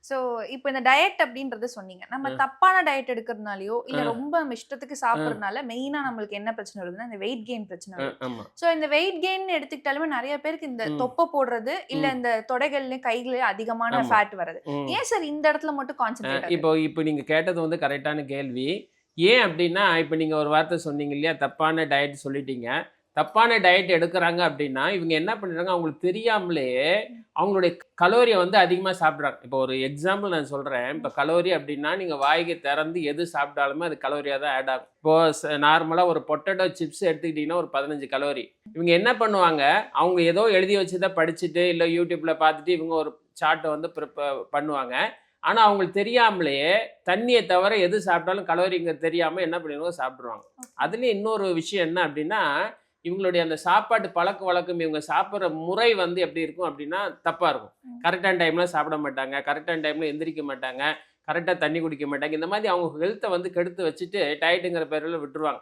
So, இப்ப இந்த diet அப்படின்றத சொன்னீங்க. நம்ம அ, தப்பான டயட் எடுக்கிறதுனாலயோ, இல்ல அ, ரொம்ப நம்ம இஷ்டத்துக்கு அ, சாப்பிடுறதுனால மெயினா நம்மளுக்கு என்ன பிரச்சனை வருதுன்னா, இந்த வெயிட் கெயின் பிரச்சனை வருது. ஆமா. சோ, இந்த வெயிட் கெயின் எடுத்துக்கிட்டாலுமே நெறைய பேருக்கு இந்த ம், தொப்பை போடுறது, இல்ல ம். இந்த தொடைகள்லயும், கைகள்லயும் அதிகமான ஆமா. ஃபேட் வருது. ம். ஏன் சார் இந்த இடத்துல மட்டும் கான்சன்ட்ரேட் இப்போ ஆகுது? இப்போ நீங்க கேட்டது வந்து கரெக்ட்டான கேள்வி. ஏன் அப்டின்னா, இப்ப நீங்க ஒரு வார்த்தை சொன்னீங்க இல்லையா? தப்பான டயட் சொல்லிட்டீங்க. தப்பான டயட் எடுக்குறாங்க அப்டின்னா, இவங்க என்ன பண்ணிடுறாங்க, அவங்களுக்கு தெரியாமலேயே ம், அவங்களுடைய கலோரிய வந்து அதிகமா சாப்பிடுறாங்க. இப்போ ஒரு எக்ஸாம்பிள் நான் சொல்றேன். ம், இப்ப கலோரி அப்டின்னா, நீங்க வாய்க்கு திறந்து எது சாப்பிட்டாலுமே அது கலோரியா தான் ஆட் ஆகும். இப்போ நார்மலா ஒரு பொட்டேட்டோ சிப்ஸ் எடுத்துக்கிட்டீங்கன்னா, ஒரு 15 கலோரி. இவங்க என்ன பண்ணுவாங்க, அவங்க ஏதோ எழுதி வச்சத படிச்சுட்டு, இல்ல YouTubeல பார்த்துட்டு இவங்க ஒரு சார்ட்ட வந்து பண்ணுவாங்க. ஆனா, அவங்களுக்கு தெரியாமலேயே தண்ணிய தவிர எது சாப்பிட்டாலும் கலோரிங்கிறது தெரியாம என்ன பண்ணிருவாங்க சாப்பிட்டுருவாங்க. ஓகே. அதுலயும் இன்னொரு விஷயம் என்ன அப்டின்னா, இவங்களுடைய அந்த சாப்பாட்டு பழக்கவழக்கம் இவங்க சாப்பிடுற முறை வந்து எப்படி இருக்கும் அப்டின்னா, தப்பா இருக்கும். ம். கரெக்ட்டான டைம்ல சாப்பிட மாட்டாங்க. கரெக்ட்டான டைம்ல எந்திரிக்க மாட்டாங்க. கரெக்ட்டா தண்ணி குடிக்க மாட்டாங்க. இந்த மாதிரி அவங்க ஹெல்த்த வந்து கெடுத்து வச்சுட்டு டயட்டுங்கிற பேர்ல விட்டுருவாங்க.